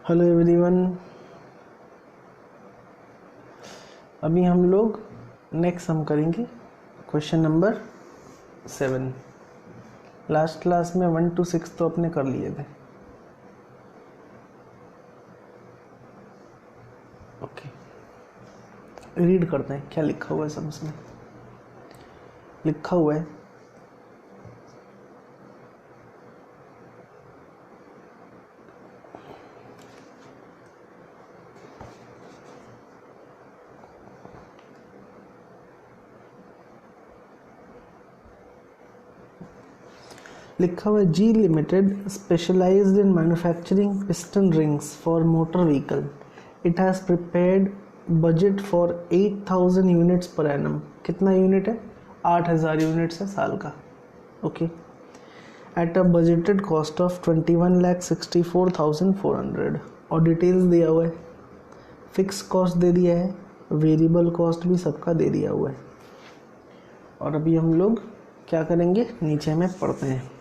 Hello everyone. अभी हम लोग नेक्स्ट सम करेंगे क्वेश्चन नंबर 7। लास्ट क्लास में 1 to 6 तो अपने कर लिए थे। ओके, रीड करते हैं क्या लिखा हुआ है। सम्स में लिखा हुआ है G limited specialized in manufacturing piston rings for motor vehicle. It has prepared budget for 8000 units per annum. कितना यूनिट है? 8000 यूनिट्स है साल का। Okay, at a budgeted cost of 21,64,400। और डिटेल्स दिया हुआ है, फिक्स कॉस्ट दे दिया है, वेरिएबल कॉस्ट भी सबका दे दिया हुआ है। और अभी हम लोग क्या करेंगे, नीचे में पढ़ते हैं।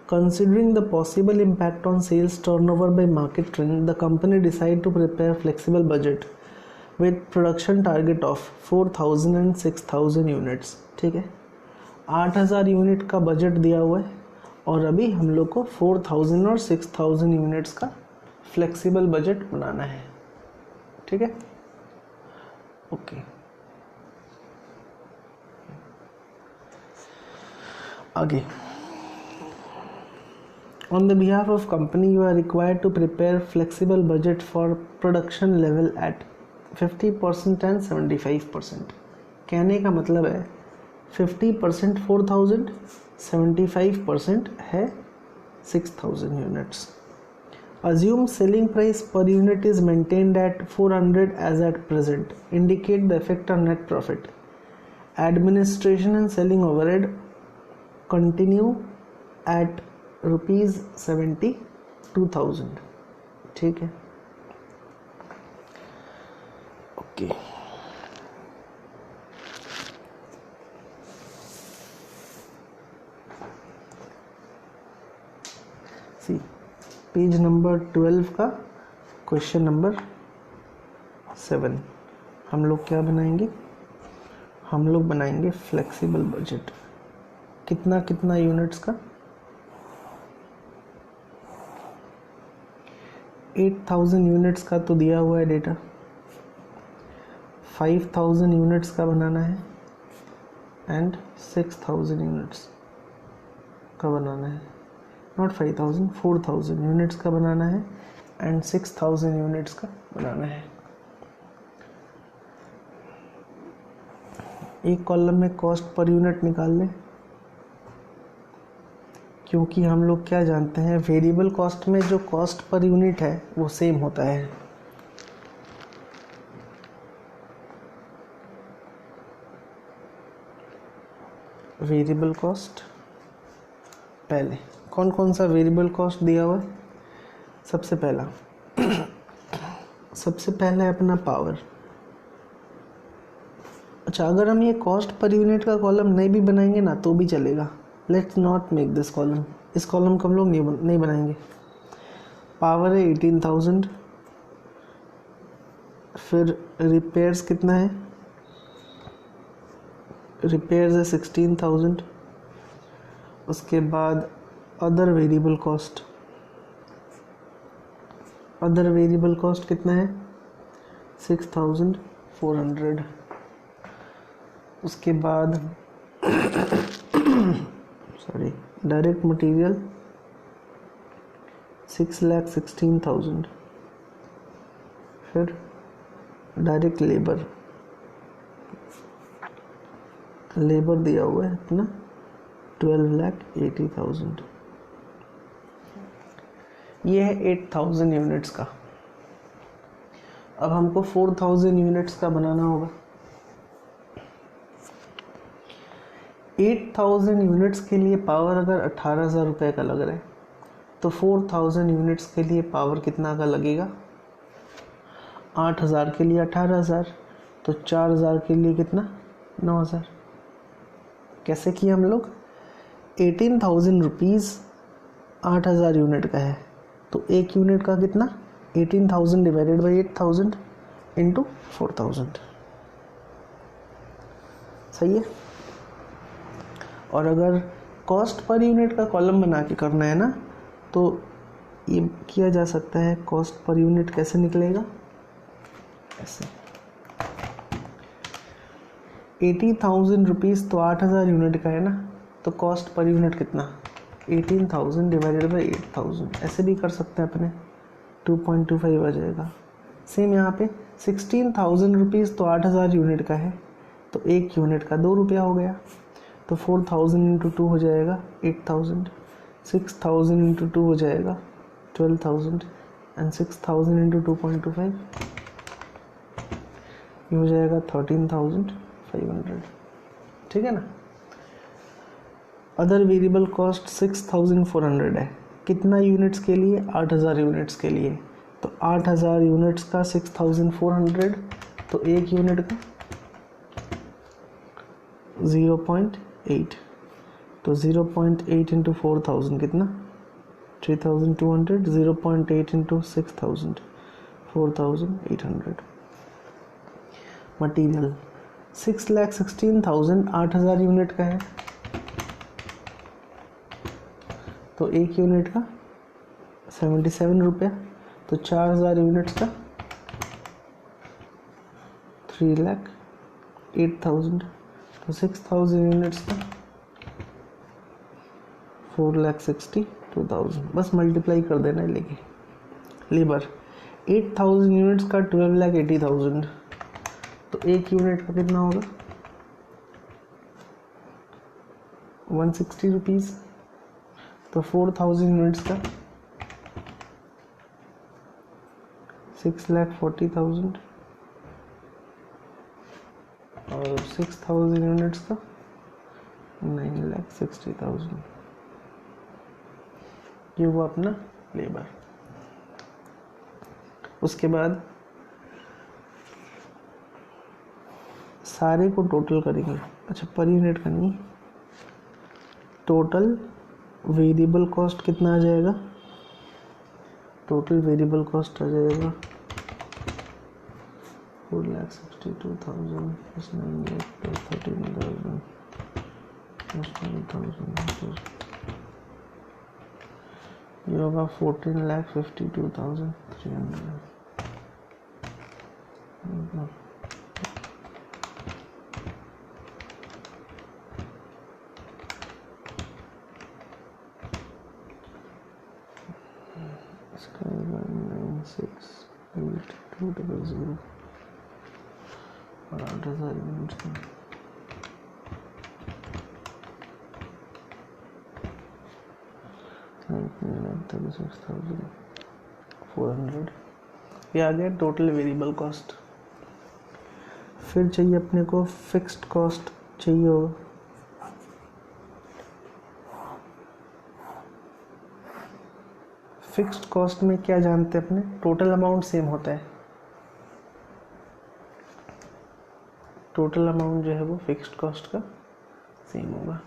Considering the possible impact on sales turnover by market trend, the company decided to prepare flexible budget with production target of 4,000 and 6,000 units। ठीक है, 8,000 यूनिट का बजट दिया हुआ है और अभी हम लोग को 4,000 और 6,000 यूनिट्स का फ्लेक्सिबल बजट बनाना है। ठीक है, ओके। आगे, On the behalf of company, you are required to prepare flexible budget for production level at 50% and 75%। कहने का मतलब है 50% 4,000, 75% है 6,000 units। Assume selling price per unit is maintained at 400 as at present। Indicate the effect on net profit। Administration and selling overhead continue at ₹72,000। ठीक है, okay. सी page number 12 का question number 7। हम लोग क्या बनाएंगे? हम लोग बनाएंगे फ्लेक्सिबल बजट। कितना कितना यूनिट्स का? 8,000 यूनिट्स का तो दिया हुआ है डेटा। 5,000 यूनिट्स का बनाना है एंड 6,000 यूनिट्स का बनाना है। नॉट 5,000, 4,000 यूनिट्स का बनाना है एंड 6,000 यूनिट्स का बनाना है। एक कॉलम में कॉस्ट पर यूनिट निकाल लें, क्योंकि हम लोग क्या जानते हैं, वेरिएबल कॉस्ट में जो कॉस्ट पर यूनिट है वो सेम होता है। वेरिएबल कॉस्ट पहले कौन कौन सा वेरिएबल कॉस्ट दिया हुआ है? सबसे पहला है अपना पावर। अच्छा, अगर हम ये कॉस्ट पर यूनिट का कॉलम नहीं भी बनाएंगे ना तो भी चलेगा। Let's not make this column. इस कॉलम को हम लोग नहीं बनाएंगे। पावर है 18,000। फिर रिपेयर्स कितना है? रिपेयर्स है 16,000। उसके बाद अदर वेरिएबल कॉस्ट कितना है? 6,400। उसके बाद डायरेक्ट मटेरियल 6,16,000। फिर डायरेक्ट लेबर दिया हुआ है अपना 12,80,000। ये है 8,000 यूनिट्स का। अब हमको 4,000 यूनिट्स का बनाना होगा। 8,000 यूनिट्स के लिए पावर अगर 18,000 रुपये का लग रहा है तो 4,000 यूनिट्स के लिए पावर कितना का लगेगा? 8,000 के लिए 18,000, तो 4,000 के लिए कितना? 9,000। कैसे किया हम लोग? 18,000 रुपीज़ 8,000 यूनिट का है तो एक यूनिट का कितना, 18,000 डिवाइडेड बाई 8,000 इंटू 4,000, सही है। और अगर कॉस्ट पर यूनिट का कॉलम बना के करना है ना, तो ये किया जा सकता है। कॉस्ट पर यूनिट कैसे निकलेगा, ऐसे 80,000 रुपीज़ तो 8,000 यूनिट का है ना, तो कॉस्ट पर यूनिट कितना, 18,000 डिवाइडेड बाई 8,000, ऐसे भी कर सकते हैं अपने, 2.25 आ जाएगा। सेम यहाँ पे 16,000 रुपीज़ तो 8,000 यूनिट का है, तो एक यूनिट का 2 रुपया हो गया, तो 4,000 इंटू 2 हो जाएगा 8,000, 6,000 इंटू 2 हो जाएगा 12,000 एंड 6,000 इंटू 2.25 ये हो जाएगा 13,500, ठीक है ना। अदर वेरिएबल कॉस्ट 6,400 है, कितना यूनिट्स के लिए, 8,000 यूनिट्स के लिए, तो 8,000 यूनिट्स का 6,400, तो एक यूनिट का 0.8, तो 0.8 इंटू 4,000 कितना, 3,200, 0.8 इंटू 6,000 4,800। मटीरियल 6,16,000 8,000 यूनिट का है, तो एक यूनिट का 77 रुपया, तो 4,000 यूनिट्स का 3,08,000, तो 6,000 यूनिट्स का 4,62,000, बस मल्टीप्लाई कर देना है लेके। लेबर 8,000 यूनिट्स का 12,80,000, तो एक यूनिट का कितना होगा, 160 रुपीज़, तो 4,000 यूनिट्स का 6,40,000 और 6,000 यूनिट्स का 9,60,000, ये हुआ अपना लेबर। उसके बाद सारे को टोटल करेंगे, अच्छा पर यूनिट का नहीं, टोटल वेरिएबल कॉस्ट कितना आ जाएगा, टोटल वेरिएबल कॉस्ट आ जाएगा 4,62,000 plus 9,00,000 plus 13,000 plus 12,000, ये होगा 14,52,300। इसका 1968200 और 8,000 यूनिट्स का 36,400, ये आ गया टोटल वेरिएबल कॉस्ट। फिर चाहिए अपने को फिक्स्ड कॉस्ट चाहिए होगा, फिक्स्ड कॉस्ट में क्या जानते हैं अपने, टोटल अमाउंट सेम होता है, टोटल अमाउंट जो है वो फिक्स्ड कॉस्ट का सेम होगा।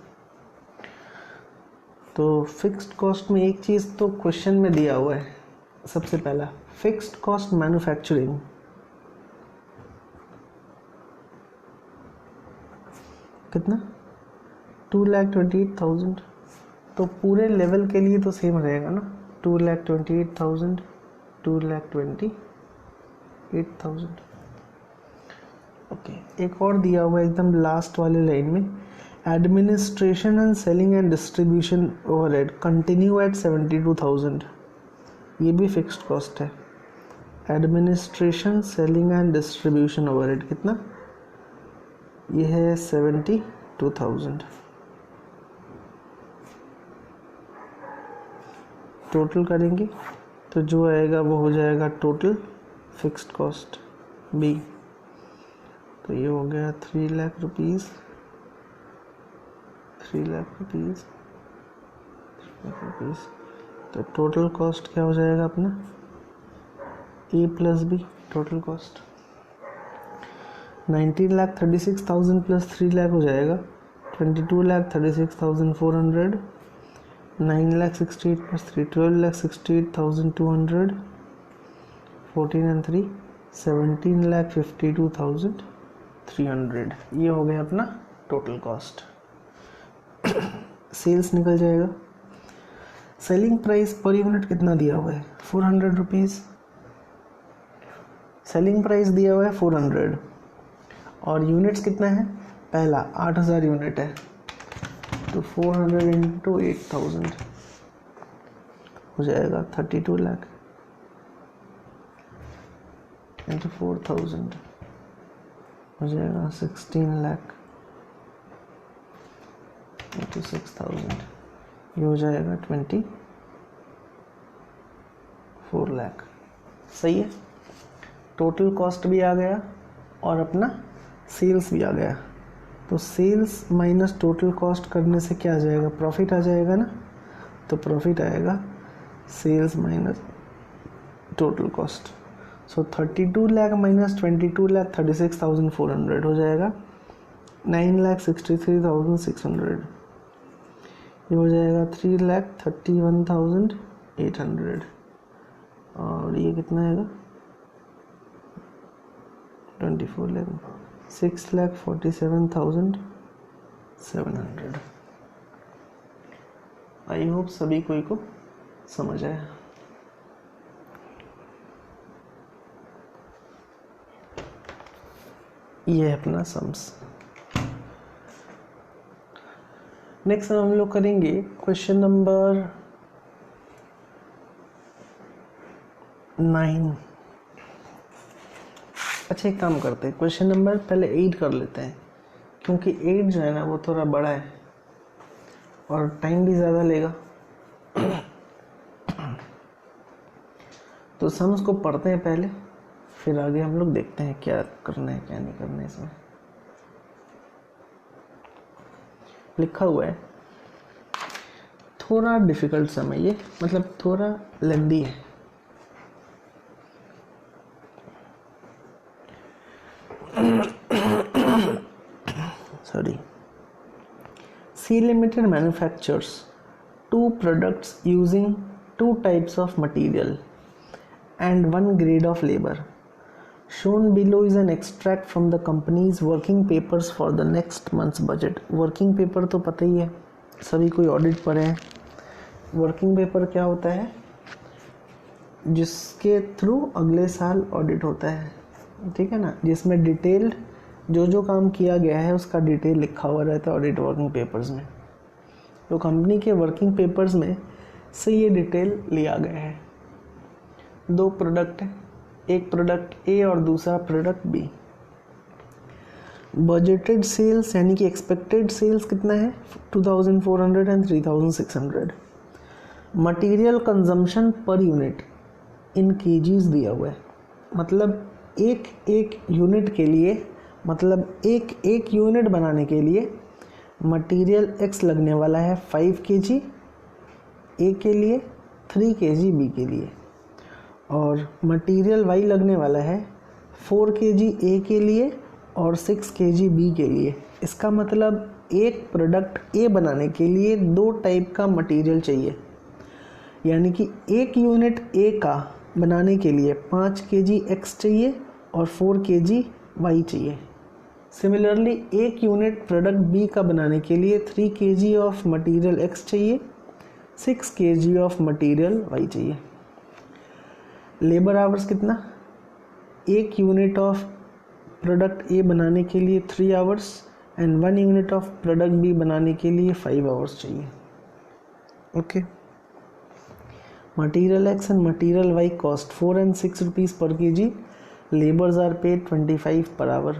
तो फिक्स्ड कॉस्ट में एक चीज़ तो क्वेश्चन में दिया हुआ है, सबसे पहला फिक्स्ड कॉस्ट मैन्युफैक्चरिंग, कितना 2,28,000, तो पूरे लेवल के लिए तो सेम रहेगा ना, 2,28,000 2,28,000। ओके, एक और दिया हुआ है एकदम लास्ट वाले लाइन में, administration and selling and distribution overhead continue at 72,000, ये भी फिक्स्ड कॉस्ट है। Administration selling and distribution overhead कितना, ये है 72,000। टोटल करेंगे तो जो आएगा वो हो जाएगा टोटल फिक्स्ड कॉस्ट बी, तो ये हो गया 3 लाख रुपीज़, 3 लाख रुपीज़, तो टोटल कॉस्ट क्या हो जाएगा अपना, A plus B, total cost 19,36,000 plus 3 lakh हो जाएगा 22,36,400 9,68,000 plus 3, 12,68,200, 14 and 3, 17,52,300। ये हो गया अपना टोटल कॉस्ट। सेल्स निकल जाएगा। सेलिंग प्राइस पर यूनिट कितना दिया हुआ है? 400 रुपीज़। सेलिंग प्राइस दिया हुआ है 400 और यूनिट्स कितना है? पहला 8,000 यूनिट है, तो 400 इंटू 8,000 हो जाएगा 32 लाख इंटू 4,000 हो जाएगा 16 लाख इंटू 6,000, ये हो जाएगा 24 लाख। सही है। टोटल कॉस्ट भी आ गया और अपना सेल्स भी आ गया। तो सेल्स माइनस टोटल कॉस्ट करने से क्या आ जाएगा? प्रॉफिट आ जाएगा ना। तो प्रॉफिट आएगा सेल्स माइनस टोटल कॉस्ट। सो 32 लाख माइनस 22 लाख 36,400 हो जाएगा 9,63,600। ये हो जाएगा 3,31,800 और ये कितना आएगा? 24 लाख 6,47,700। आई होप सभी कोई को समझ आया। ये है अपना सम्स। नेक्स्ट हम लोग करेंगे क्वेश्चन नंबर 9। अच्छा एक काम करते हैं, क्वेश्चन नंबर पहले 8 कर लेते हैं, क्योंकि 8 जो है ना वो थोड़ा बड़ा है और टाइम भी ज़्यादा लेगा। तो सम्स को पढ़ते हैं पहले, फिर आगे हम लोग देखते हैं क्या करना है क्या नहीं करना है। इसमें लिखा हुआ है, थोड़ा डिफिकल्ट सम है ये, मतलब थोड़ा लेंदी है। Sorry. C Limited manufactures 2 products using 2 types of material and 1 grade of labor. Shown below is an extract from the company's working papers for the next month's budget. Working paper तो पता ही है, सभी कोई ऑडिट पढ़े हैं। Working paper क्या होता है? जिसके थ्रू अगले साल ऑडिट होता है, ठीक है ना, जिसमें डिटेल्ड जो जो काम किया गया है उसका डिटेल लिखा हुआ रहता है ऑडिट वर्किंग पेपर्स में। तो कंपनी के वर्किंग पेपर्स में से ये डिटेल लिया गया है। 2 प्रोडक्ट है, एक प्रोडक्ट ए और दूसरा प्रोडक्ट बी। बजटेड सेल्स यानी कि एक्सपेक्टेड सेल्स कितना है? 2,400 and 3,600। Material consumption per unit in KGs दिया हुआ है, मतलब एक यूनिट के लिए, मतलब एक यूनिट बनाने के लिए मटेरियल एक्स लगने वाला है 5 kg ए के लिए, 3 kg बी के लिए, और मटेरियल वाई लगने वाला है 4 kg ए के लिए और 6 kg बी के लिए। इसका मतलब एक प्रोडक्ट ए बनाने के लिए 2 टाइप का मटेरियल चाहिए, यानी कि एक यूनिट ए का बनाने के लिए 5 kg एक्स चाहिए और 4 kg वाई चाहिए। सिमिलरली एक यूनिट प्रोडक्ट बी का बनाने के लिए 3 kg ऑफ मटेरियल एक्स चाहिए, 6 kg ऑफ मटेरियल वाई चाहिए। लेबर आवर्स कितना? एक यूनिट ऑफ प्रोडक्ट ए बनाने के लिए 3 hours and 1 unit of product B बनाने के लिए 5 आवर्स चाहिए। Okay. Material X and material Y cost 4 and 6 rupees per kg. Laborers are paid 25 per hour.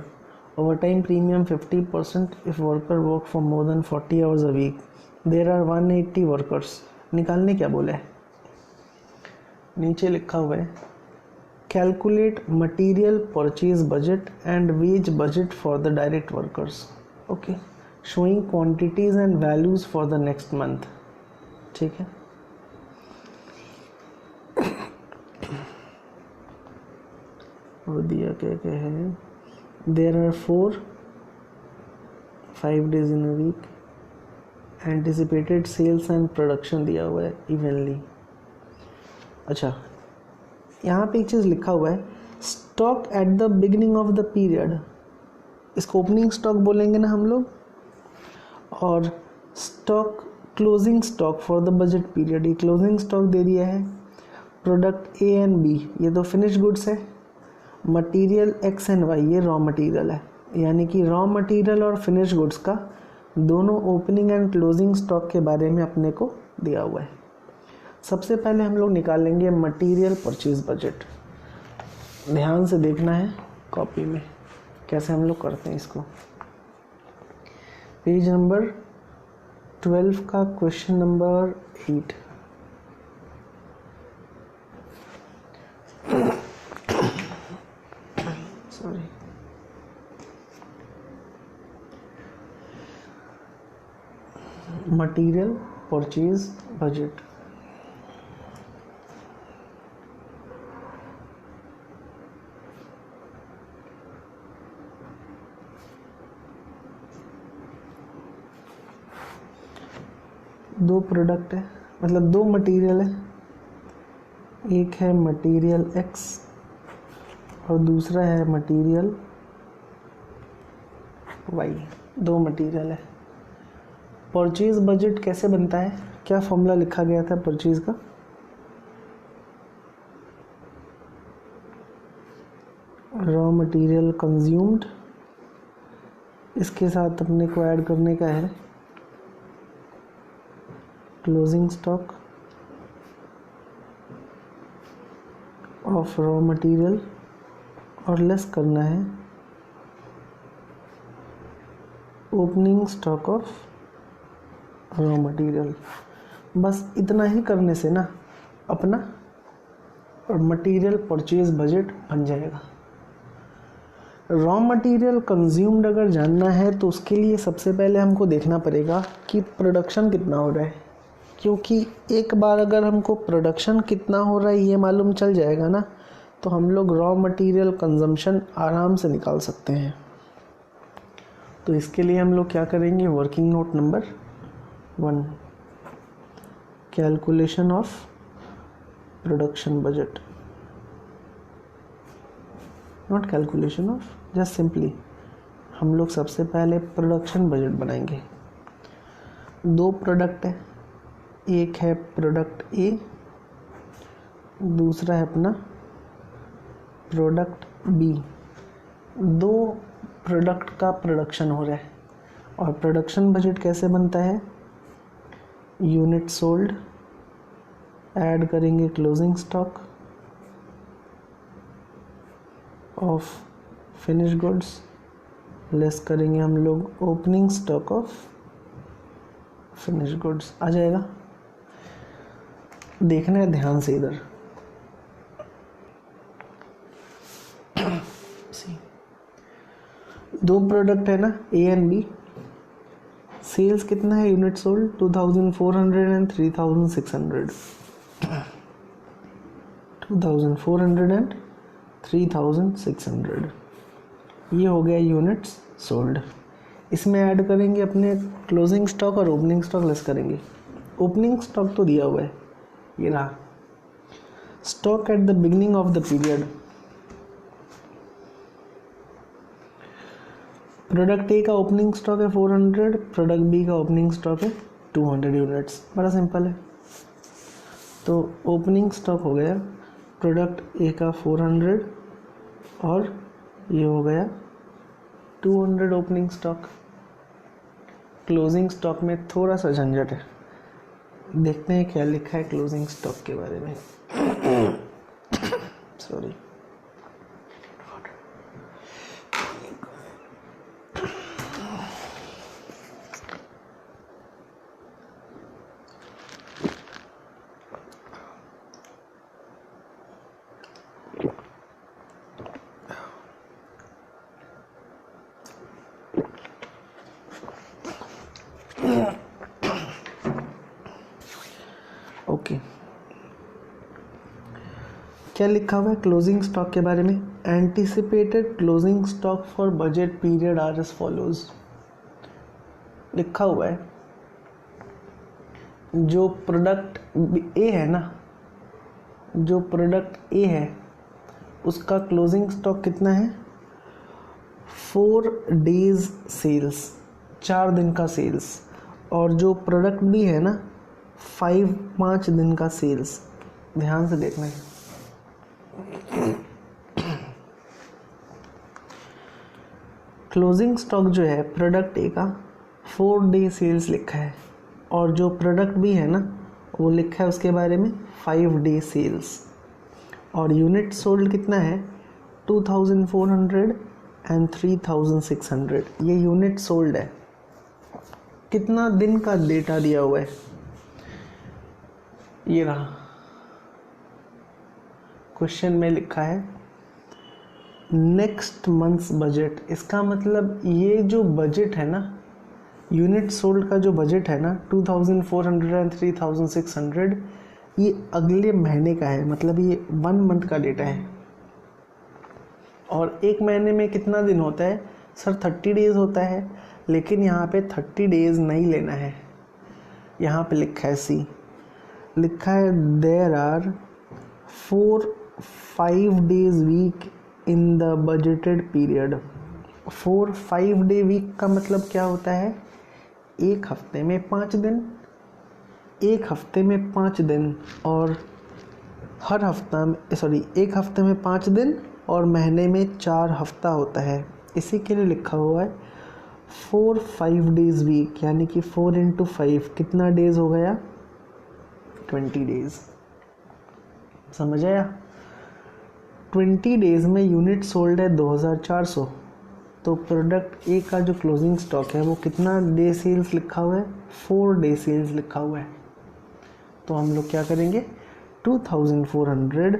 Overtime premium 50% if worker work for more than 40 hours a week. There are 180 workers. निकालने क्या बोला है? नीचे लिखा हुआ है, calculate material purchase budget and wage budget for the direct workers. Okay. Showing quantities and values for the next month. ठीक है। और दिया क्या है? There are 5 days in a week anticipated sales and production दिया हुआ है इवनली। अच्छा, यहाँ पे एक चीज़ लिखा हुआ है, stock at the beginning of the period, इसको ओपनिंग स्टॉक बोलेंगे ना हम लोग, और stock closing stock for the budget period, ये क्लोजिंग स्टॉक दे दिया है। प्रोडक्ट ए एंड बी ये तो फिनिश गुड्स है, मटेरियल एक्स एंड वाई ये रॉ मटेरियल है, यानी कि रॉ मटेरियल और फिनिश गुड्स का दोनों ओपनिंग एंड क्लोजिंग स्टॉक के बारे में अपने को दिया हुआ है। सबसे पहले हम लोग निकालेंगे मटेरियल परचेज बजट। ध्यान से देखना है कॉपी में कैसे हम लोग करते हैं इसको। पेज नंबर 12 का question number 8। Sorry, material purchase budget. दो प्रोडक्ट है, मतलब दो मटेरियल है, एक है मटेरियल एक्स और दूसरा है मटेरियल वाई, दो मटेरियल है। परचेज बजट कैसे बनता है, क्या फॉर्मूला लिखा गया था परचेज का? रॉ मटेरियल कंज्यूम्ड, इसके साथ अपने को ऐड करने का है closing stock of raw material और लेस करना है opening stock of raw material. बस इतना ही करने से ना अपना मटेरियल परचेज बजट बन जाएगा। रॉ मटेरियल कंज्यूम्ड अगर जानना है तो उसके लिए सबसे पहले हमको देखना पड़ेगा कि प्रोडक्शन कितना हो रहा है, क्योंकि एक बार अगर हमको प्रोडक्शन कितना हो रहा है ये मालूम चल जाएगा ना, तो हम लोग रॉ मटेरियल कंजम्पशन आराम से निकाल सकते हैं। तो इसके लिए हम लोग क्या करेंगे, working note number 1, calculation of production budget, not calculation of, just simply हम लोग सबसे पहले प्रोडक्शन बजट बनाएंगे। दो प्रोडक्ट है, एक है प्रोडक्ट ए, दूसरा है अपना प्रोडक्ट बी। दो प्रोडक्ट का प्रोडक्शन हो रहा है और प्रोडक्शन बजट कैसे बनता है, यूनिट सोल्ड, ऐड करेंगे closing stock of finish goods, less करेंगे हम लोग opening stock of finish goods. आ जाएगा, देखना है ध्यान से इधर। दो प्रोडक्ट है ना, ए एंड बी। सेल्स कितना है, यूनिट सोल्ड 2400 एंड 3600, 2400 एंड 3600, ये हो गया यूनिट्स सोल्ड। इसमें ऐड करेंगे अपने क्लोजिंग स्टॉक और ओपनिंग स्टॉक लेस करेंगे। ओपनिंग स्टॉक तो दिया हुआ है, ये रहा। Stock at the beginning of the period, product ए का ओपनिंग स्टॉक है 400, प्रोडक्ट बी का ओपनिंग स्टॉक है 200 यूनिट्स। बड़ा सिंपल है। तो ओपनिंग स्टॉक हो गया प्रोडक्ट ए का 400 और ये हो गया 200 ओपनिंग स्टॉक। क्लोजिंग स्टॉक में थोड़ा सा झंझट है, देखते हैं क्या लिखा है क्लोजिंग स्टॉक के बारे में। Sorry, okay. क्या लिखा हुआ है क्लोजिंग स्टॉक के बारे में, anticipated closing stock for budget period are as follows लिखा हुआ है। जो प्रोडक्ट ए है ना, जो प्रोडक्ट ए है उसका क्लोजिंग स्टॉक कितना है? 4 days सेल्स, 4 दिन का सेल्स। और जो प्रोडक्ट बी है ना 5 दिन का सेल्स। ध्यान से देखना है, क्लोजिंग स्टॉक जो है प्रोडक्ट ए का 4 day सेल्स लिखा है, और जो प्रोडक्ट बी है ना वो लिखा है उसके बारे में 5 day सेल्स। और यूनिट सोल्ड कितना है? 2400 एंड 3600, ये यूनिट सोल्ड है। कितना दिन का डेटा दिया हुआ है? ये रहा, क्वेश्चन में लिखा है नेक्स्ट मंथ्स बजट। इसका मतलब ये जो बजट है ना, यूनिट सोल्ड का जो बजट है ना 2400 एंड 3600, ये अगले महीने का है, मतलब ये 1 मंथ का डेटा है। और एक महीने में कितना दिन होता है सर? 30 डेज होता है, लेकिन यहाँ पे 30 डेज नहीं लेना है। यहाँ पे लिखा है सी, लिखा है there are 4-5 days week in the budgeted period. 4-5 day week का मतलब क्या होता है? एक हफ्ते में 5 दिन, एक हफ्ते में 5 दिन, और हर हफ्ता में एक हफ्ते में 5 दिन और महीने में 4 हफ्ता होता है। इसी के लिए लिखा हुआ है 4-5 days वीक, यानी कि 4 × 5 कितना डेज हो गया? 20 डेज। समझ आया? 20 डेज में यूनिट सोल्ड है 2400, तो प्रोडक्ट ए का जो क्लोजिंग स्टॉक है वो कितना डे सेल्स लिखा हुआ है? 4 day सेल्स लिखा हुआ है। तो हम लोग क्या करेंगे? 2400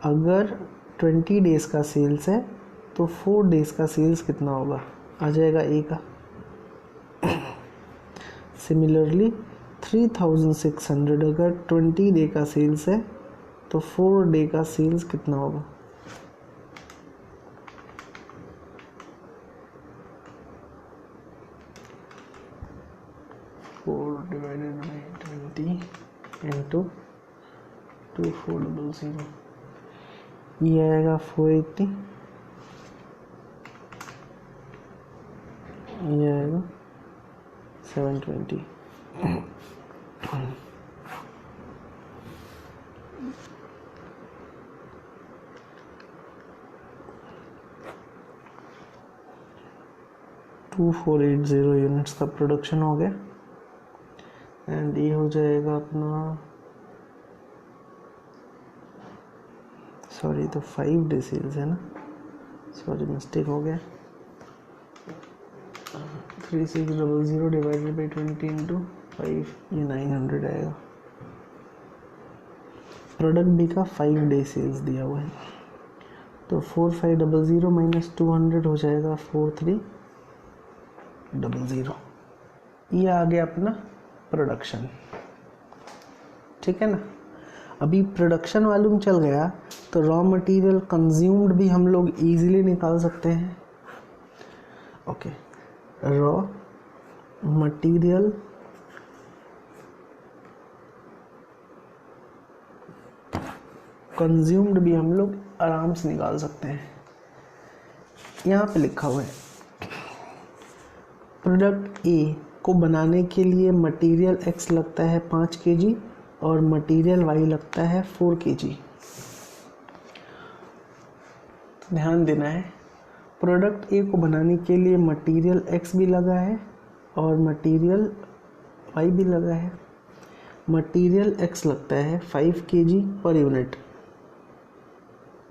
अगर 20 डेज का सेल्स है तो 4 days का सेल्स कितना होगा? आ जाएगा ए का। सिमिलरली 3600 अगर 20 डे का सेल्स है तो 4 day का सेल्स कितना होगा? डिवाइडेड बाई 20 इंटू 2400, ये आएगा 480, ये आएगा 720। टू 480 यूनिट्स का प्रोडक्शन हो गया। एंड ये हो जाएगा अपना, सॉरी तो 5 day सेल्स है ना, सॉरी मिस्टेक हो गया। 3600 डिवाइडेड बाई 20 इंटू 5, ये 900 आएगा। प्रोडक्ट बी का 5 day सेल्स दिया हुआ है, तो 4500 माइनस 200 हो जाएगा 4300। ये आ गया अपना प्रोडक्शन। ठीक है ना? अभी प्रोडक्शन मालूम चल गया तो रॉ मटेरियल कंज्यूम्ड भी हम लोग इजीली निकाल सकते हैं। ओके, रॉ मटेरियल कंज्यूम्ड भी हम लोग आराम से निकाल सकते हैं। यहाँ पे लिखा हुआ है प्रोडक्ट ए को बनाने के लिए मटेरियल एक्स लगता है 5 kg और मटेरियल वाई लगता है 4 kg। ध्यान देना है, प्रोडक्ट ए को बनाने के लिए मटेरियल एक्स भी लगा है और मटेरियल वाई भी लगा है। मटेरियल एक्स लगता है 5 kg per unit,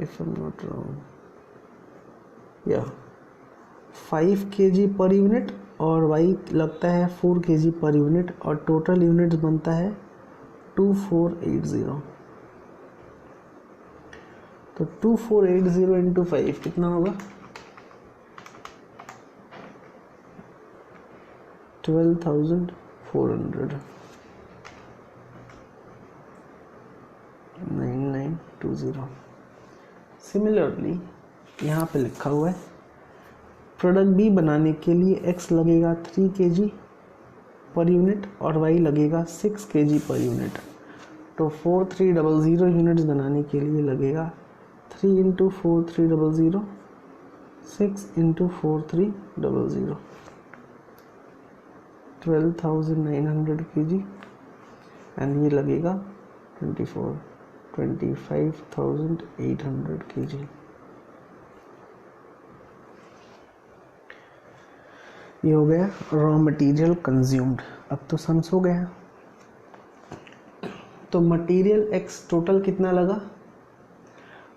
if I am not wrong, या 5 kg पर यूनिट, और वाई लगता है 4 kg पर यूनिट, और टोटल यूनिट्स बनता है 2480। तो 2480 इंटू 5 कितना होगा? 12,400, 9920। सिमिलरली यहाँ पे लिखा हुआ है प्रोडक्ट बी बनाने के लिए एक्स लगेगा 3 kg पर यूनिट और y लगेगा 6 kg पर यूनिट। तो 4300 यूनिट्स बनाने के लिए लगेगा 3 इंटू 4300, 6 इंटू 4300, 12,900 kg एंड ये लगेगा 25,800 kg। ये हो गया रॉ मटेरियल कंज्यूम्ड। अब तो सम्स हो गया। तो मटेरियल एक्स टोटल कितना लगा?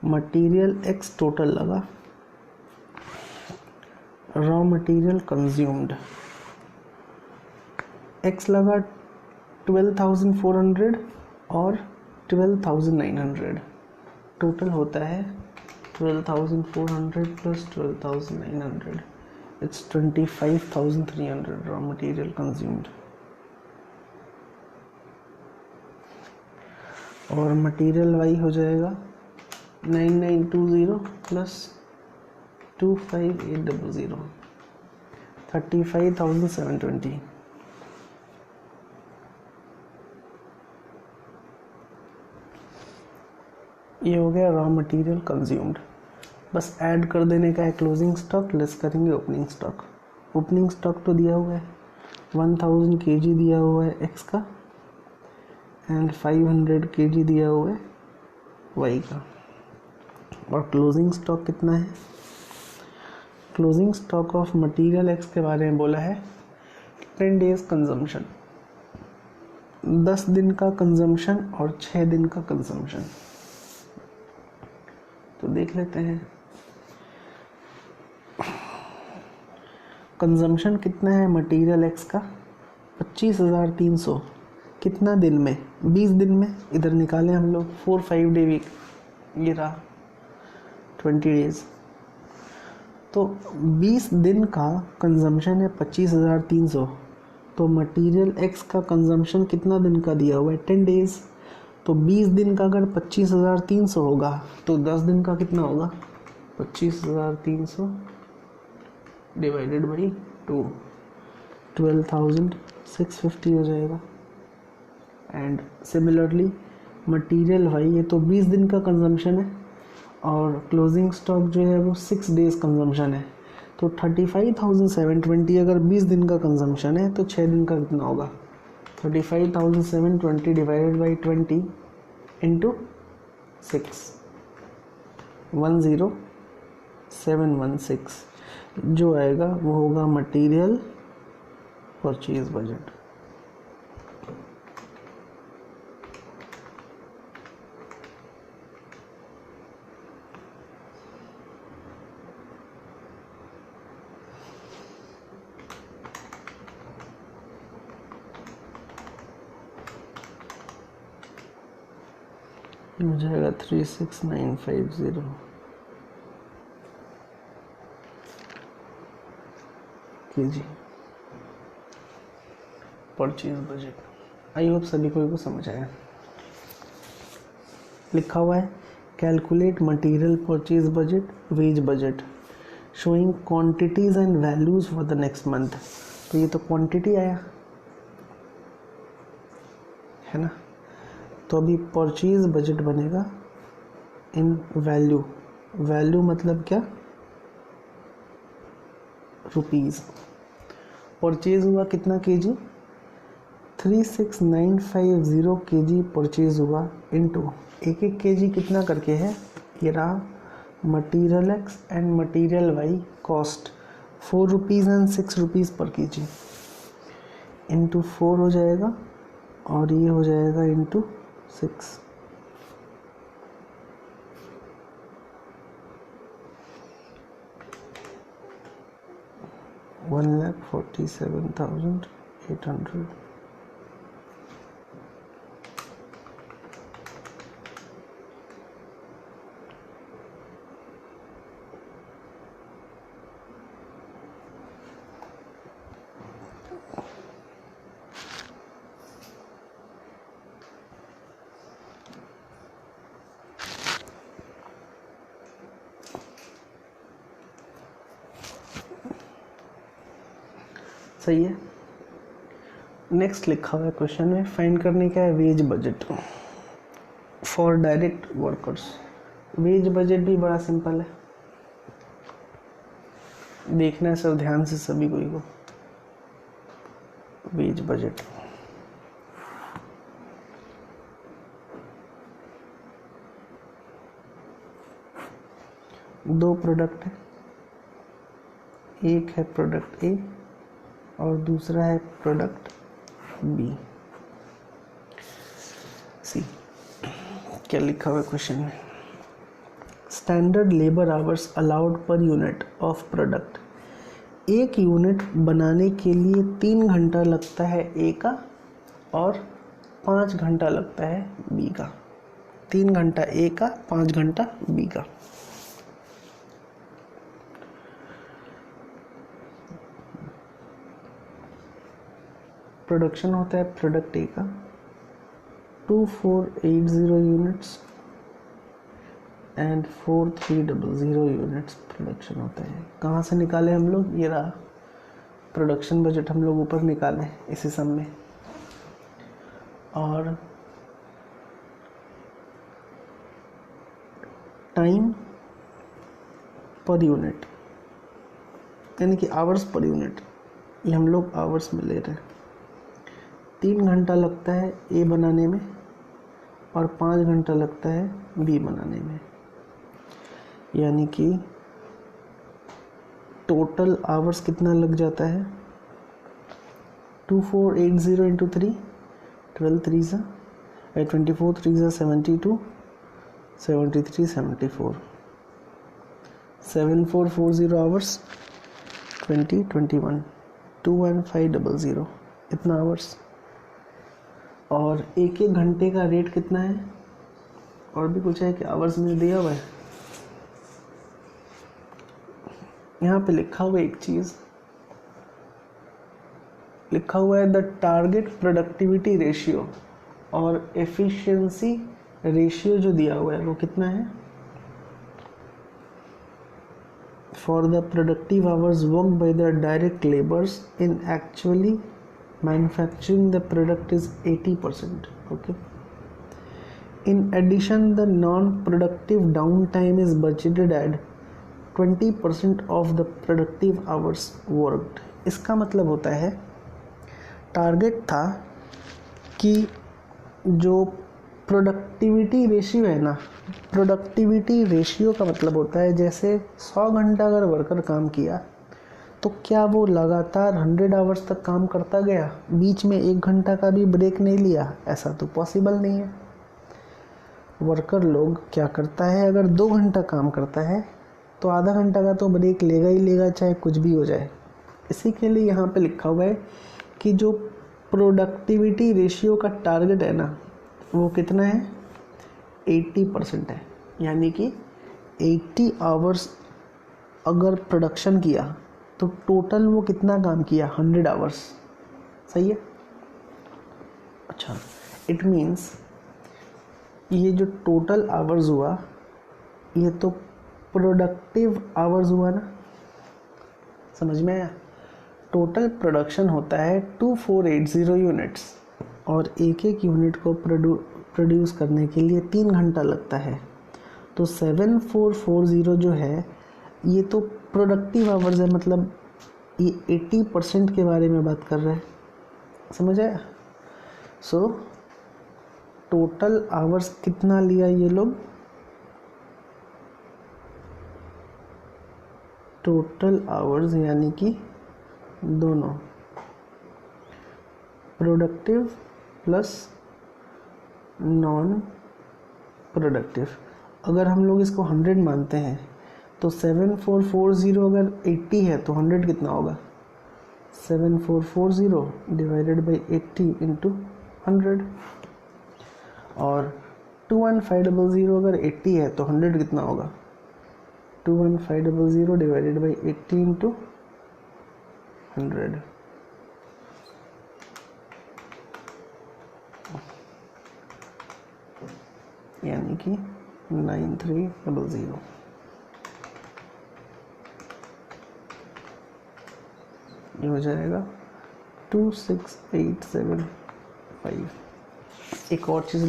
मटेरियल एक्स टोटल लगा रॉ मटेरियल कंज्यूम्ड एक्स लगा 12,400 और 12,900, टोटल होता है 12,400 plus 12,900, it's 25,300 raw material consumed. और मटेरियल वाई हो जाएगा 9920 प्लस 25,800, 35,720। ये हो गया रॉ मटेरियल कंज्यूम्ड। बस ऐड कर देने का है क्लोजिंग स्टॉक, लेस करेंगे ओपनिंग स्टॉक। ओपनिंग स्टॉक तो दिया हुआ है 1000 kg दिया हुआ है एक्स का एंड 500 kg दिया हुआ है वाई का। और क्लोजिंग स्टॉक कितना है? Closing stock of material x के बारे में बोला है 10 डेज कंजम्पशन, 10 दिन का कंजम्पशन और 6 दिन का कंजम्पशन। तो देख लेते हैं कंजम्पशन कितना है मटेरियल एक्स का 25,300, कितना दिन में? 20 दिन में। इधर निकालें हम लोग 4-5 डे वीक, ये रहा 20 डेज। तो 20 दिन का कंजम्पशन है 25,300, तो मटेरियल एक्स का कंजम्पशन कितना दिन का दिया हुआ है 10 डेज। तो 20 दिन का अगर 25,300 होगा तो 10 दिन का कितना होगा 25,300 डिवाइडेड बाई 2, 12,650 हो जाएगा। एंड सिमिलरली मटेरियल वाई, ये तो 20 दिन का कंजम्पशन है और क्लोजिंग स्टॉक जो है वो 6 डेज कंजम्पशन है। तो 35,720 अगर 20 दिन का कंजम्पशन है तो 6 दिन का कितना होगा 35,720 डिवाइडेड बाई 20 इंटू 6, 10716, जो आएगा वो होगा मटेरियल परचेज बजट। हो जाएगा 36,950 kg purchase budget. I hope सभी को समझ आया। लिखा हुआ है calculate material purchase budget wage budget showing quantities and values for the next month. तो ये तो क्वांटिटी आया है ना। तो अभी परचेज बजट बनेगा इन वैल्यू। वैल्यू मतलब क्या? रुपीज़। परचेज हुआ कितना केजी 36,950 kg परचेज हुआ इनटू एक एक केजी कितना करके है ये रहा material X and material Y cost 4 rupees and 6 rupees per KG into 4 हो जाएगा और ये हो जाएगा इंटू 6। $1,47,800। सही है। नेक्स्ट लिखा हुआ है क्वेश्चन में, फाइंड करने का है wage budget for direct workers. Wage budget भी बड़ा सिंपल है, देखना है सर ध्यान से सभी कोई को। वेज बजट दो प्रोडक्ट है, एक है प्रोडक्ट ए और दूसरा है प्रोडक्ट बी। सी क्या लिखा हुआ है क्वेश्चन में, standard labour hours allowed per unit of product. एक यूनिट बनाने के लिए 3 घंटा लगता है ए का और 5 घंटा लगता है बी का। 3 घंटा ए का, 5 घंटा बी का। प्रोडक्शन होता है प्रोडक्ट ए का 2480 यूनिट्स एंड 4300 यूनिट्स प्रोडक्शन होता है। कहाँ से निकाले हम लोग, ये रहा प्रोडक्शन बजट हम लोग ऊपर निकाले इसी सम में। और टाइम पर यूनिट यानी कि आवर्स पर यूनिट, ये हम लोग आवर्स में ले रहे हैं। 3 घंटा लगता है ए बनाने में और 5 घंटा लगता है बी बनाने में, यानी कि टोटल आवर्स कितना लग जाता है 2480 इंटू 3, 12 3 सा 24 3 सा 72, 73 74, 7440 आवर्स 2021 21500 इतना आवर्स। और एक एक घंटे का रेट कितना है, और भी कुछ है कि आवर्स में दिया हुआ है। यहाँ पे लिखा हुआ एक चीज़ लिखा हुआ है, द टारगेट प्रोडक्टिविटी रेशियो और एफिशिएंसी रेशियो जो दिया हुआ है वो कितना है, for the productive hours work by the direct labours in actually manufacturing the product is 80%. Okay. In addition, the non-productive downtime is budgeted at 20% of the productive hours worked. इसका मतलब होता है टारगेट था कि जो प्रोडक्टिविटी रेशियो है ना, productivity ratio का मतलब होता है जैसे 100 घंटा अगर वर्कर काम किया तो क्या वो लगातार 100 आवर्स तक काम करता गया, बीच में 1 घंटा का भी ब्रेक नहीं लिया? ऐसा तो पॉसिबल नहीं है। वर्कर लोग क्या करता है, अगर 2 घंटा काम करता है तो आधा घंटा का तो ब्रेक लेगा ही लेगा, चाहे कुछ भी हो जाए। इसी के लिए यहाँ पे लिखा हुआ है कि जो प्रोडक्टिविटी रेशियो का टारगेट है ना वो कितना है 80% है, यानी कि 80 आवर्स अगर प्रोडक्शन किया तो टोटल वो कितना काम किया 100 आवर्स। सही है। अच्छा, इट मीन्स ये जो टोटल आवर्स हुआ ये तो प्रोडक्टिव आवर्स हुआ ना, समझ में आया। टोटल प्रोडक्शन होता है 2480 यूनिट्स और एक एक यूनिट को प्रोड्यूस करने के लिए 3 घंटा लगता है। तो 7440 जो है ये तो प्रोडक्टिव आवर्स है, मतलब ये 80% के बारे में बात कर रहा है, समझ आया। सो टोटल आवर्स कितना लिया ये लोग, टोटल आवर्स यानी कि दोनों प्रोडक्टिव प्लस नॉन प्रोडक्टिव। अगर हम लोग इसको 100 मानते हैं तो 7440 अगर 80 है तो 100 कितना होगा 7440 डिवाइडेड बाई 80 इंटू 100। और 21500 अगर 80 है तो 100 कितना होगा 21500 डिवाइडेड बाई 80 इंटू 100। यानी कि 9300। ये हो जाएगा 26,875। एक और चीज़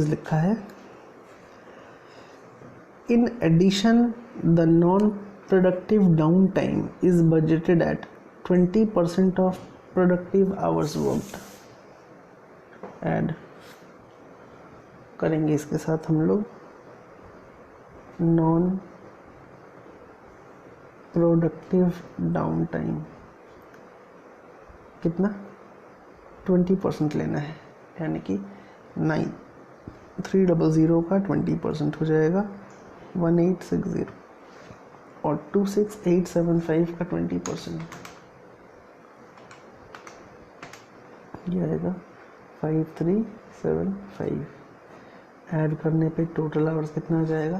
लिखा है in addition the non productive down time is budgeted at 20% of productive hours worked. Add करेंगे इसके साथ हम लोग नॉन प्रोडक्टिव डाउन टाइम कितना 20% लेना है, यानी कि 9300 का 20% हो जाएगा 1860 और 26875 का 20% ये आएगा 5375। ऐड करने पे टोटल आवर्स कितना आ जाएगा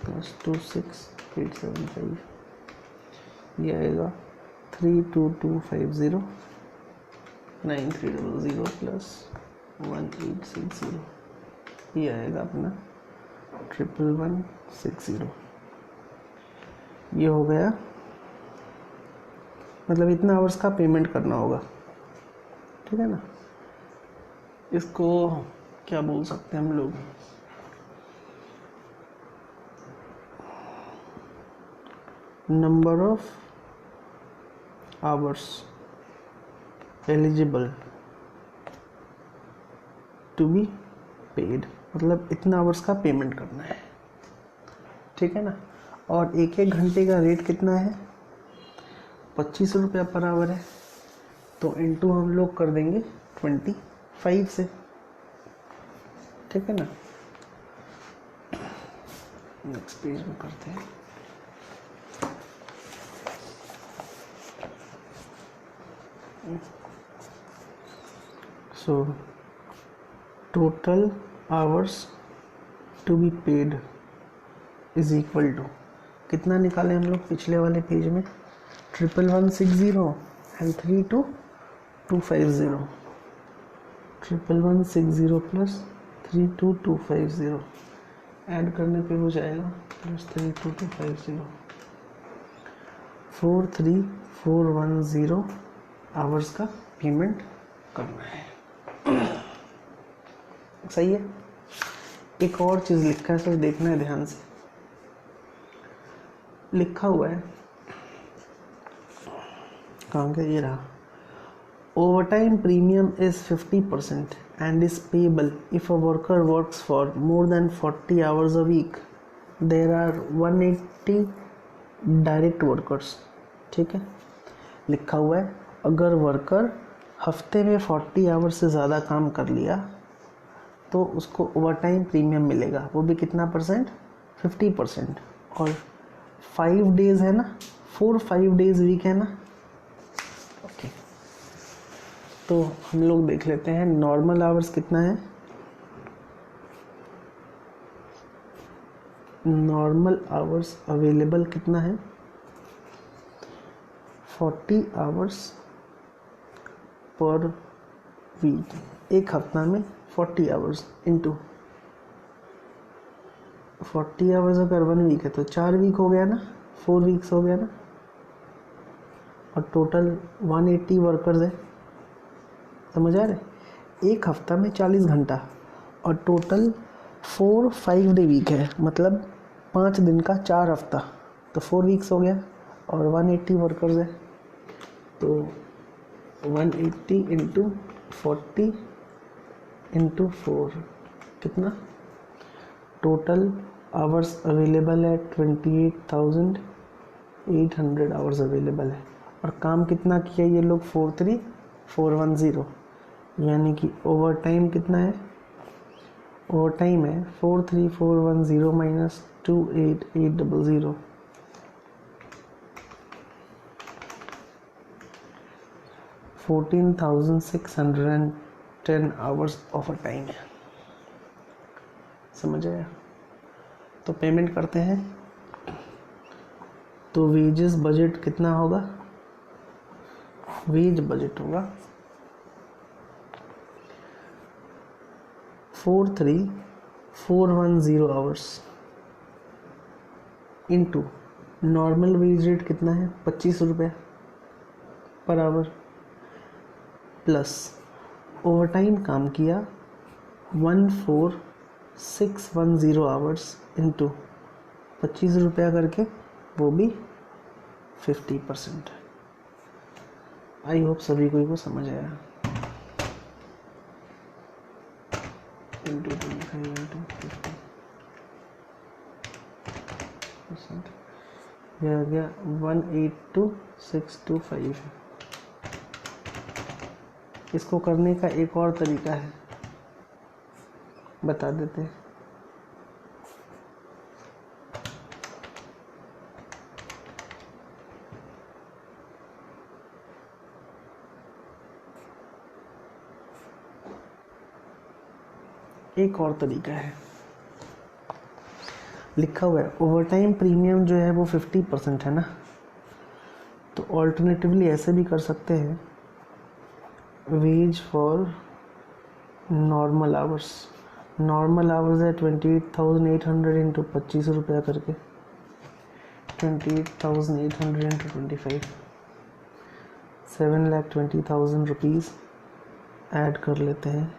प्लस 26875, ये आएगा 32250 9300 प्लस 1860, ये आएगा अपना 1160। ये हो गया, मतलब इतना आवर्स का पेमेंट करना होगा, ठीक है ना। इसको क्या बोल सकते हैं हम लोग, number of hours eligible to be paid, मतलब इतना आवर्स का पेमेंट करना है, ठीक है ना। और एक एक घंटे का रेट कितना है 25 रुपया पर आवर है, तो इनटू हम लोग कर देंगे 25 से, ठीक है ना। नेक्स्ट पेज में करते हैं। So total hours to be paid is equal to कितना निकाले हम लोग पिछले वाले पेज में 1160 एंड 32250, 1160 प्लस 32250 ऐड करने पे हो जाएगा प्लस 32250 43410 आवर्स का पेमेंट करना है। सही है। एक और चीज़ लिखा है, सर देखना है ध्यान से, लिखा हुआ है कहाँ का, ये रहा, overtime premium is 50% and is payable if a worker works for more than 40 hours a week. There are 180 direct workers, ठीक है। लिखा हुआ है अगर वर्कर हफ्ते में 40 आवर्स से ज़्यादा काम कर लिया तो उसको ओवरटाइम प्रीमियम मिलेगा, वो भी कितना परसेंट 50%। और 5 डेज है ना, 5 डेज वीक है ना, ओके। तो हम लोग देख लेते हैं नॉर्मल आवर्स कितना है। नॉर्मल आवर्स अवेलेबल कितना है 40 आवर्स पर वीक, एक हफ्ता में 40 आवर्स इंटू 40 आवर्स अगर 1 वीक है तो 4 वीक हो गया ना, 4 वीक्स हो गया ना, और टोटल 180 वर्कर्स है, समझ आ रहे। एक हफ्ता में 40 घंटा और टोटल 5 डे वीक है, मतलब 5 दिन का 4 हफ्ता, तो 4 वीक्स हो गया और 180 वर्कर्स है, तो 180 इंटू 40 इंटू 4 कितना, टोटल आवर्स अवेलेबल है 28,800 आवर्स अवेलेबल है। और काम कितना किया ये लोग 43410, यानी कि ओवर टाइम कितना है, ओवर टाइम है 43410 माइनस 28800, 14,610 आवर्स ऑफ टाइम है, समझ आया। तो पेमेंट करते हैं, तो वेजेस बजट कितना होगा, वेज बजट होगा 43410 hours into normal wage rate कितना है 25 रुपये, per hour plus over time काम किया 14610 आवर्स इंटू 25 रुपया करके, वो भी 50%। आई होप सभी को समझ आया। इंटू 25 इंटू 50%, यह आ गया 182,625। इसको करने का एक और तरीका है, बता देते हैं। एक और तरीका है, लिखा हुआ है ओवर टाइम प्रीमियम जो है वो 50% है ना, तो ऑल्टरनेटिवली ऐसे भी कर सकते हैं, वेज फॉर नॉर्मल आवर्स है 28,800 इंटू 25 रुपया करके, 28,800 इंटू 25, 7,20,000 रुपीज़ ऐड कर लेते हैं।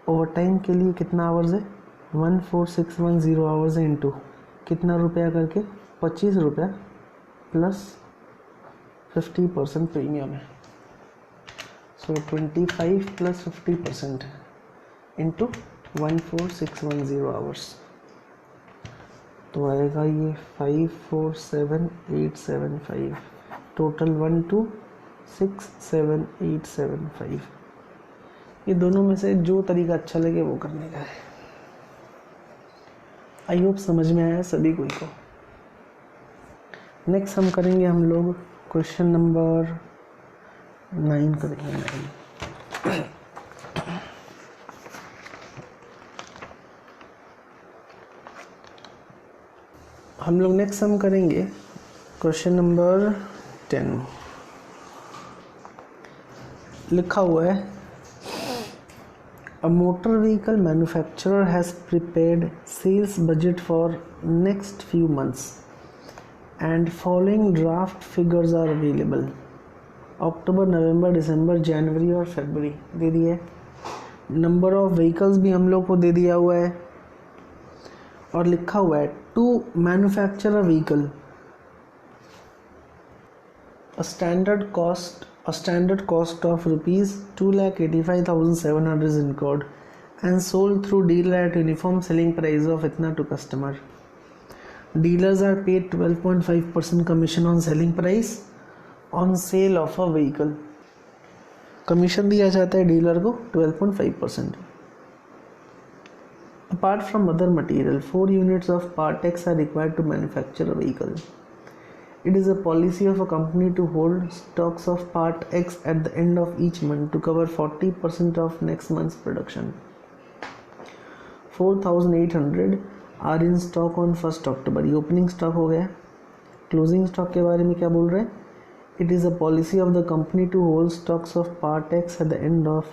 ओवर टाइम के लिए कितना आवर्स है, 14610 आवर्स है इंटू कितना रुपया करके, 25 रुपया प्लस 50% प्रीमियम है, सो 25 प्लस 50% इंटू 14610 आवर्स, तो आएगा ये 547875, टोटल 1267875। ये दोनों में से जो तरीका अच्छा लगे वो करने का है। आई होप समझ में आया सभी को। नेक्स्ट हम करेंगे हम लोग क्वेश्चन नंबर 9 करेंगे। 9 हम लोग नेक्स्ट हम करेंगे क्वेश्चन नंबर 10। लिखा हुआ है A motor vehicle manufacturer has prepared sales budget for next few months and following draft figures are available. October, November, December, जनवरी और फरवरी दे दिया है। नंबर ऑफ व्हीकल्स भी हम लोग को दे दिया हुआ है और लिखा हुआ है to manufacture a vehicle a standard cost of rupees 2,85,700 is incurred and sold through dealer at uniform selling price of itna to customer. Dealers are paid 12.5% commission on selling price on sale of a vehicle. Commission दिया जाता है dealer को 12.5%. Apart from other material, 4 units of part X are required to manufacture a vehicle. It is a policy of a company to hold stocks of part X at the end of each month to cover 40% of next month's production. 4,800 are in stock on 1st October. ये opening stock हो गया। Closing stock के बारे में क्या बोल रहे हैं? It is a policy of the company to hold stocks of part X at the end of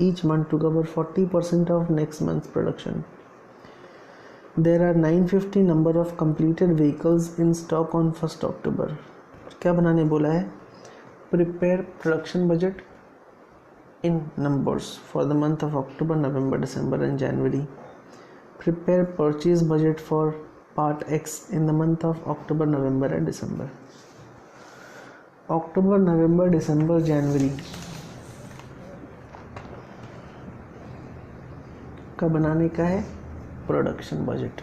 each month to cover 40% of next month's production. There are 950 number of completed vehicles in stock on 1st October. क्या बनाने बोला है? Prepare production budget in numbers for the month of October, November, December and January. Prepare purchase budget for part X in the month of October, November and December. October, November, December, January का बनाने का है production budget.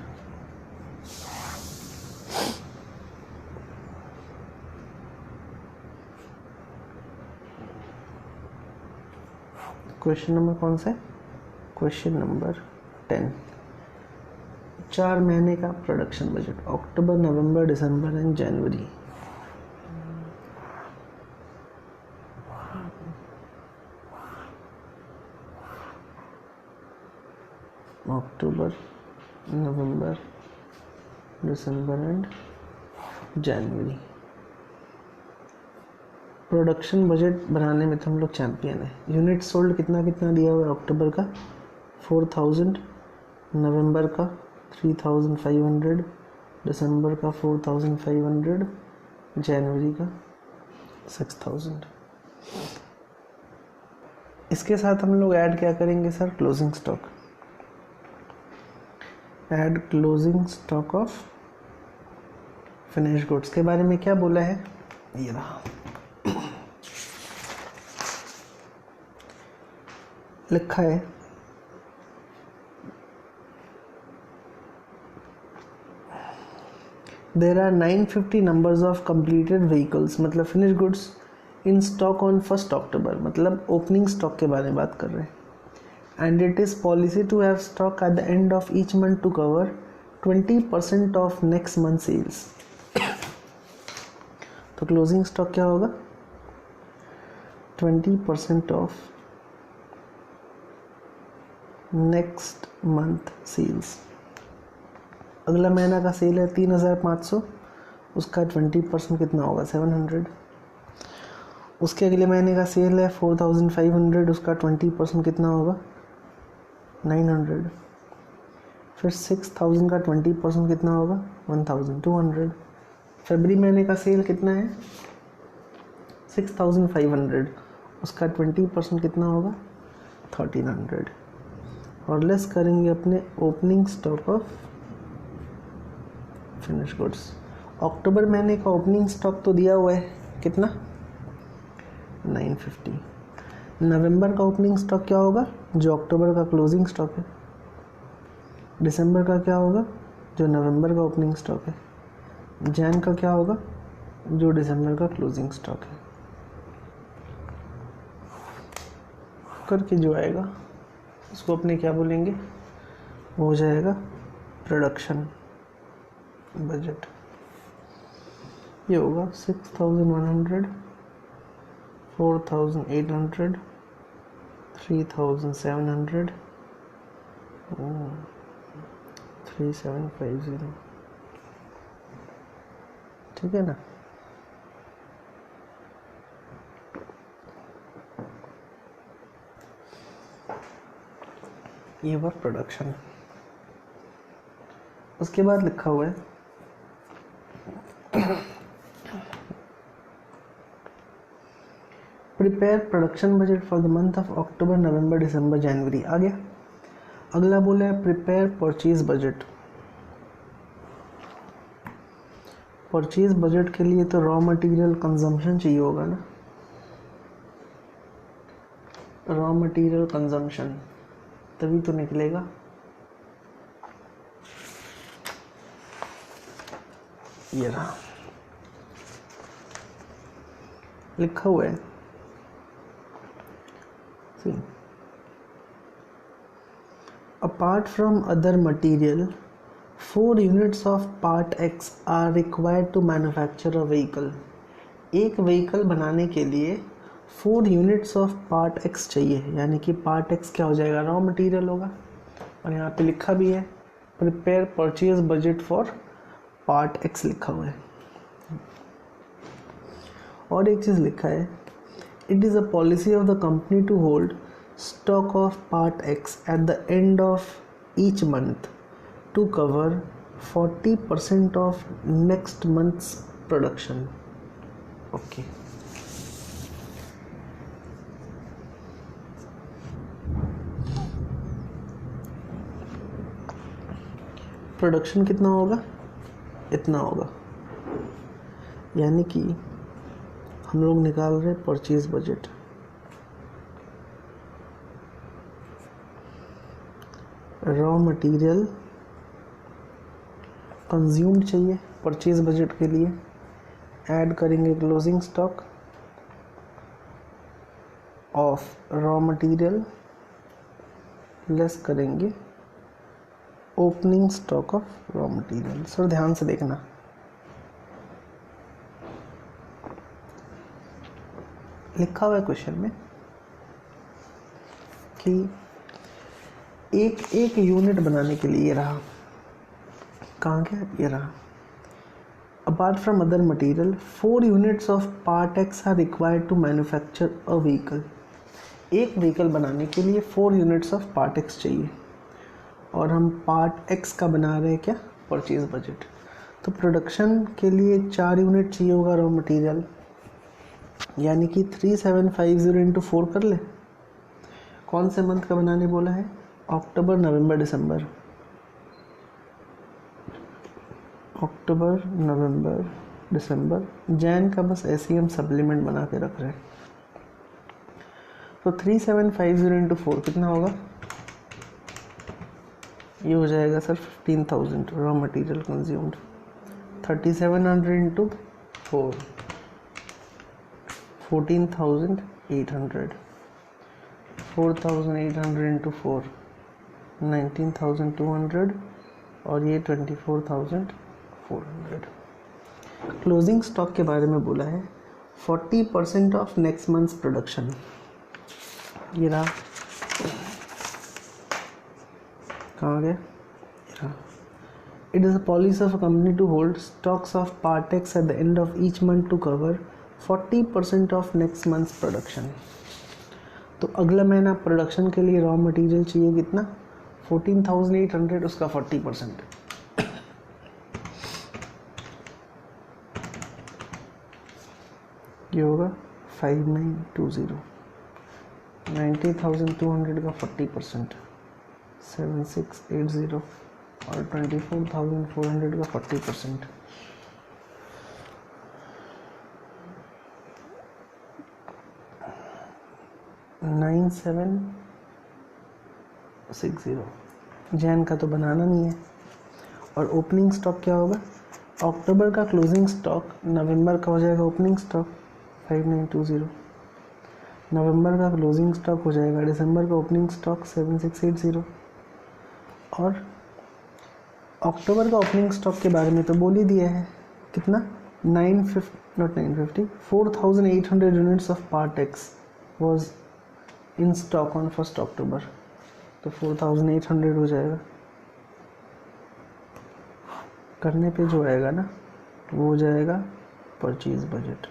Question number कौन सा है? Question number 10। 4 महीने का production budget, October, November, December and January. October, November, December and January. Production budget बनाने में तो हम लोग चैंपियन है। यूनिट सोल्ड कितना कितना दिया हुआ है? अक्टूबर का 4,000, नवंबर का 3,500, दिसंबर का 4,500, जनवरी का 6000। इसके साथ हम लोग ऐड क्या करेंगे sir, closing stock. Add closing stock of finish goods के बारे में क्या बोला है, ये रहा, लिखा है there are 950 numbers of completed vehicles, मतलब finish goods in stock on 1 October, मतलब ओपनिंग स्टॉक के बारे में बात कर रहे हैं। And it is policy to have stock at the end of each month to cover 20% of next month sales. तो क्लोजिंग स्टॉक क्या होगा, 20% ऑफ नेक्स्ट मंथ सेल्स। अगला महीना का सेल है 3500, उसका 20% कितना होगा, 700। उसके अगले महीने का सेल है 4500, उसका 20% कितना होगा, 900। फिर 6000 का 20% कितना होगा, 1200। फरवरी महीने का सेल कितना है, 6500, उसका 20% कितना होगा, 1300। और लेस करेंगे अपने opening stock of finish goods. अक्टूबर महीने का ओपनिंग स्टॉक तो दिया हुआ है, कितना, 950। नवंबर का ओपनिंग स्टॉक क्या होगा, जो अक्टूबर का क्लोजिंग स्टॉक है। दिसंबर का क्या होगा, जो नवंबर का ओपनिंग स्टॉक है। जैन का क्या होगा, जो दिसंबर का क्लोजिंग स्टॉक है। करके जो आएगा उसको अपने क्या बोलेंगे, वो हो जाएगा प्रोडक्शन बजट। ये होगा 6100, 4800, 3700, 3750। ठीक है ना। ये हुआ प्रोडक्शन। उसके बाद लिखा हुआ है prepare production budget for the month of October, November, December, January. आ गया। अगला बोला है prepare purchase budget. Purchase budget के लिए तो रॉ मटेरियल कंजम्पशन चाहिए होगा ना, रॉ मटेरियल कंजम्पशन, तभी तो निकलेगा। ये रहा, लिखा हुआ है apart from other material 4 units of part X are required to manufacture a vehicle। एक व्हीकल बनाने के लिए 4 यूनिट्स ऑफ पार्ट X चाहिए, यानी कि पार्ट X क्या हो जाएगा, रॉ मटेरियल होगा। और यहाँ पे लिखा भी है prepare purchase budget for part X लिखा हुआ है। और एक चीज़ लिखा है it is a policy of the company to hold stock of part X at the end of each month to cover 40% of next month's production। Okay। Production कितना होगा, इतना होगा, यानी कि हम लोग निकाल रहे हैं purchase budget. Raw material consumed चाहिए परचेज बजट के लिए, ऐड करेंगे closing stock of raw material, less करेंगे opening stock of raw material. Sir ध्यान से देखना, लिखा हुआ है क्वेश्चन में कि एक यूनिट बनाने के लिए, ये रहा, कहाँ गया, ये रहा, apart from other material 4 units of part X are required to manufacture a vehicle. एक व्हीकल बनाने के लिए 4 यूनिट्स ऑफ पार्ट X चाहिए, और हम पार्ट X का बना रहे हैं क्या, परचेज बजट। तो प्रोडक्शन के लिए 4 यूनिट चाहिए होगा रॉ मटेरियल, यानी कि 3750 इंटू 4 कर ले। कौन से मंथ का बनाने बोला है? अक्टूबर, नवंबर, दिसंबर। अक्टूबर, नवंबर, दिसंबर। जैन का बस ऐसे ही हम सप्लीमेंट बना के रख रहे हैं। तो 3750 इंटू 4 कितना होगा? ये हो जाएगा sir 15,000 raw material consumed. 3700 into 4 14,800। 4,800 into 4 19,200 और ये 24,400। क्लोजिंग स्टॉक के बारे में बोला है 40% ऑफ नेक्स्ट मंथ्स प्रोडक्शन। ये रहा, कहाँ गया? It is a policy of a company to hold stocks of Partex at the end of each month to cover 40% of next month's production। तो अगला महीना प्रोडक्शन के लिए रॉ मटेरियल चाहिए कितना? 14,800, उसका 40%। ये होगा 5920। 90,200 का 40%, 7680 और 24,400 का 40%। $9760। जैन का तो बनाना नहीं है। और ओपनिंग स्टॉक क्या होगा? अक्टूबर का क्लोजिंग स्टॉक नवंबर का हो जाएगा ओपनिंग स्टॉक 5920। नवंबर का क्लोजिंग स्टॉक हो जाएगा दिसंबर का ओपनिंग स्टॉक 7680। और अक्टूबर का ओपनिंग स्टॉक के बारे में तो बोल ही दिया है, कितना? 4,800 units of Partex was in stock on 1 अक्टूबर। तो 4,800 हो जाएगा। करने पे जो आएगा ना वो हो जाएगा परचेज बजट।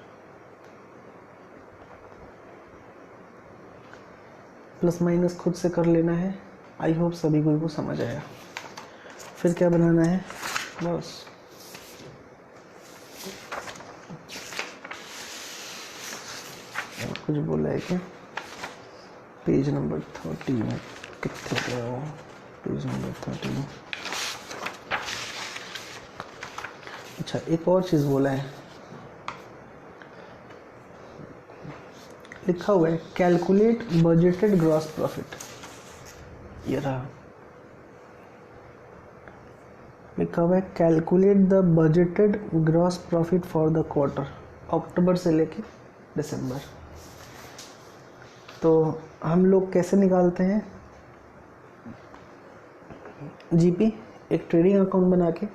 प्लस माइनस खुद से कर लेना है। आई होप सभी को समझ आया। फिर क्या बनाना है? बस और कुछ बोला है क्या? पेज नंबर 30 में कितने गया हो? Page number 30। अच्छा, एक और चीज़ बोला है, लिखा हुआ है कैलकुलेट बजटेड ग्रॉस प्रॉफिट। ये रहा, लिखा हुआ है calculate the budgeted gross profit for the quarter, अक्टूबर से लेके दिसंबर। तो हम लोग कैसे निकालते हैं? जीपी, एक ट्रेडिंग अकाउंट बना के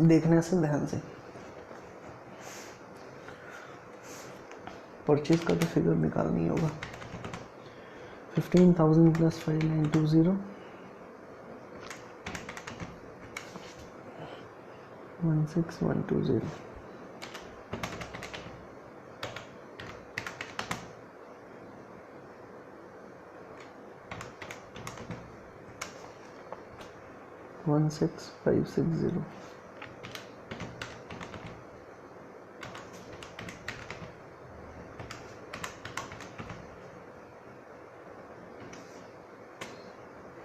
देखने से ध्यान से। परचेज का तो फिगर निकालनी होगा। 15,000 प्लस 5920 16,120। वन 6560।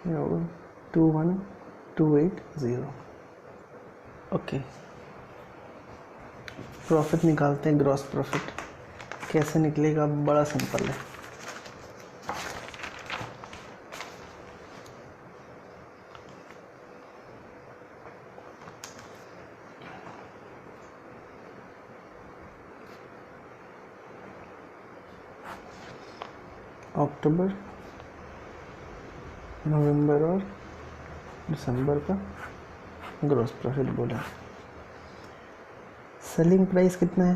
होगा 21,280। ओके, प्रॉफिट निकालते हैं। ग्रॉस प्रॉफिट कैसे निकलेगा? बड़ा सिंपल है। अक्टूबर, नवंबर और दिसंबर का ग्रॉस प्रॉफिट बोला। सेलिंग प्राइस कितना है?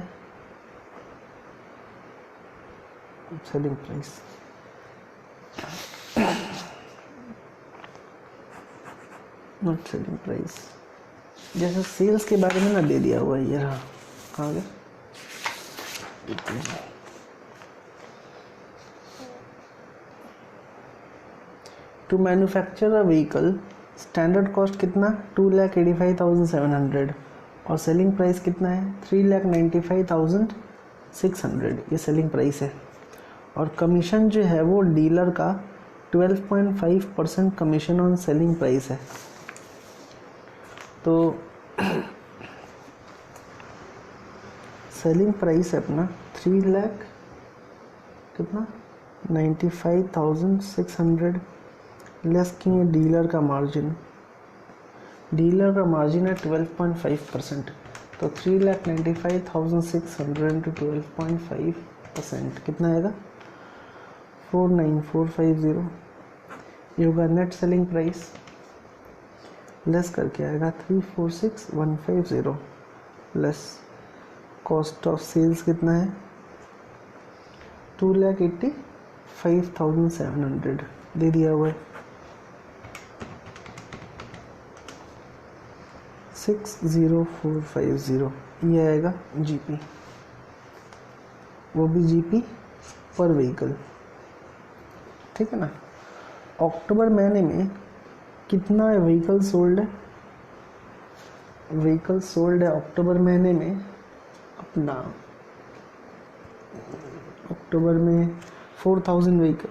Selling price not selling price, जैसे सेल्स के बारे में ना दे दिया हुआ है। ये रहा, कहाँ गया? To manufacture a vehicle standard cost कितना? 2,85,700 और सेलिंग प्राइस कितना है 3,95,600, ये सेलिंग प्राइस है। और कमीशन जो है वो डीलर का 12.5% कमीशन ऑन सेलिंग प्राइस है। तो सेलिंग प्राइस है अपना 3 लाख कितना 95,600 लेस किए डीलर का मार्जिन। डीलर का मार्जिन है 12.5%, तो 3,95,600 इंटू 12.5% कितना आएगा 49450। ये होगा नेट सेलिंग प्राइस, लेस करके आएगा 346150 लेस कॉस्ट ऑफ सेल्स कितना है 2,85,700 दे दिया हुआ है। 60450 ये आएगा जीपी, वो भी जीपी पर व्हीकल, ठीक है ना। अक्टूबर महीने में कितना व्हीकल सोल्ड है, व्हीकल सोल्ड है अक्टूबर महीने में अपना, अक्टूबर में 4000 व्हीकल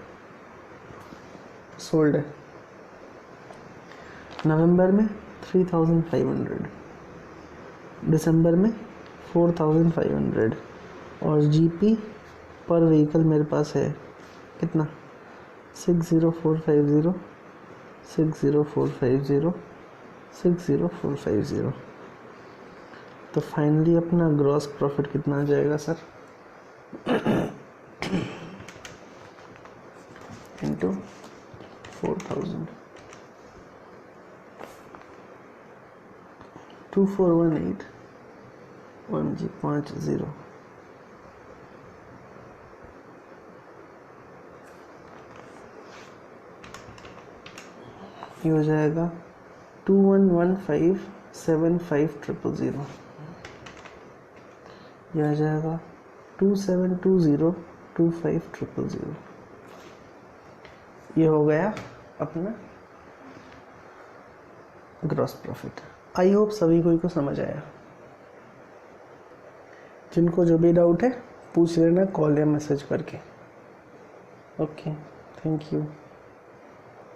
सोल्ड है, नवंबर में 3500, दिसंबर में 4500 और जीपी पर व्हीकल मेरे पास है कितना 60450 60450 60450। तो फाइनली अपना ग्रॉस प्रॉफिट कितना आ जाएगा सर इंटू 4000 2418 1G50 ये हो जाएगा 21157500, यह आ जाएगा 27202500। ये हो गया अपना ग्रॉस प्रॉफिट। आई होप सभी को समझ आया। जिनको जो भी डाउट है पूछ लेना कॉल या मैसेज करके। Okay, thank you.